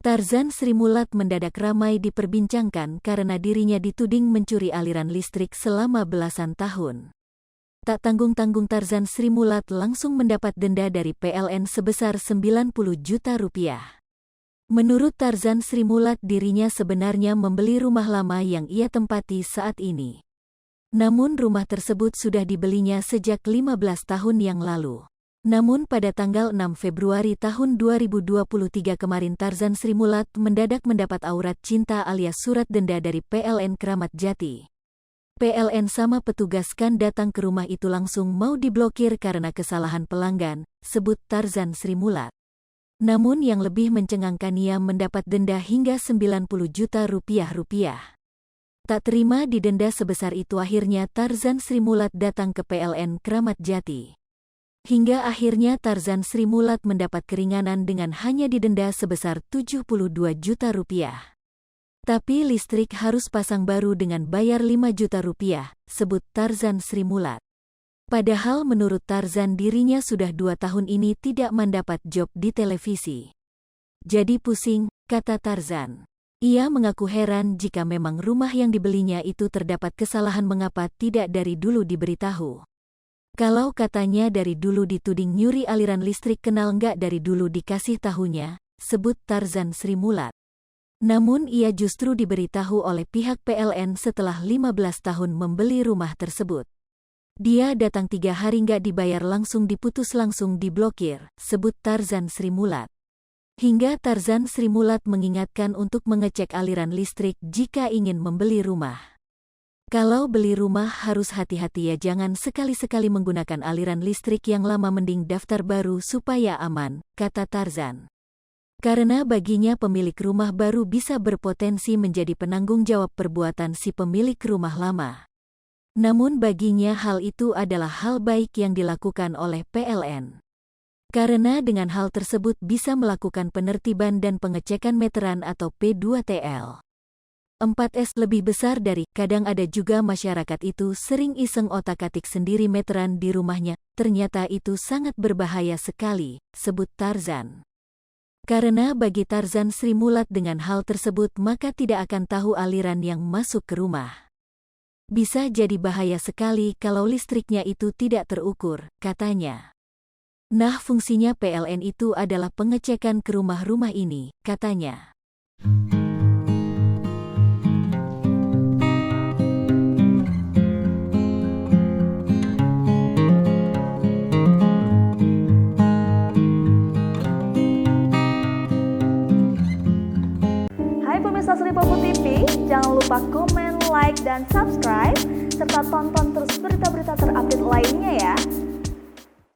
Tarzan Sri Mulat mendadak ramai diperbincangkan karena dirinya dituding mencuri aliran listrik selama belasan tahun. Tak tanggung-tanggung Tarzan Sri Mulat langsung mendapat denda dari PLN sebesar 90 juta rupiah. Menurut Tarzan Sri Mulat, dirinya sebenarnya membeli rumah lama yang ia tempati saat ini. Namun rumah tersebut sudah dibelinya sejak 15 tahun yang lalu. Namun pada tanggal 6 Februari tahun 2023 kemarin Tarzan Sri Mulat mendadak mendapat aurat cinta alias surat denda dari PLN Kramat Jati. PLN sama petugas kan datang ke rumah itu langsung mau diblokir karena kesalahan pelanggan, sebut Tarzan Sri Mulat. Namun yang lebih mencengangkan ia mendapat denda hingga 90 juta rupiah. Tak terima didenda sebesar itu akhirnya Tarzan Sri Mulat datang ke PLN Kramat Jati. Hingga akhirnya Tarzan Sri Mulat mendapat keringanan dengan hanya didenda sebesar 72 juta rupiah. Tapi listrik harus pasang baru dengan bayar 5 juta rupiah, sebut Tarzan Sri Mulat. Padahal menurut Tarzan dirinya sudah 2 tahun ini tidak mendapat job di televisi. Jadi pusing, kata Tarzan. Ia mengaku heran jika memang rumah yang dibelinya itu terdapat kesalahan mengapa tidak dari dulu diberitahu. Kalau katanya dari dulu dituding nyuri aliran listrik kenal nggak dari dulu dikasih tahunya, sebut Tarzan Sri Mulat. Namun ia justru diberitahu oleh pihak PLN setelah 15 tahun membeli rumah tersebut. Dia datang 3 hari nggak dibayar langsung diputus langsung diblokir, sebut Tarzan Sri Mulat. Hingga Tarzan Sri Mulat mengingatkan untuk mengecek aliran listrik jika ingin membeli rumah. Kalau beli rumah harus hati-hati ya, jangan sekali-sekali menggunakan aliran listrik yang lama, mending daftar baru supaya aman, kata Tarzan. Karena baginya pemilik rumah baru bisa berpotensi menjadi penanggung jawab perbuatan si pemilik rumah lama. Namun baginya hal itu adalah hal baik yang dilakukan oleh PLN. Karena dengan hal tersebut bisa melakukan penertiban dan pengecekan meteran atau P2TL. 4S lebih besar dari, kadang ada juga masyarakat itu sering iseng otak-atik sendiri meteran di rumahnya, ternyata itu sangat berbahaya sekali, sebut Tarzan. Karena bagi Tarzan Sri Mulat dengan hal tersebut maka tidak akan tahu aliran yang masuk ke rumah. Bisa jadi bahaya sekali kalau listriknya itu tidak terukur, katanya. Nah, fungsinya PLN itu adalah pengecekan ke rumah-rumah ini, katanya. Pemirsa Sri Popo TV, jangan lupa komen, like, dan subscribe, serta tonton terus berita-berita terupdate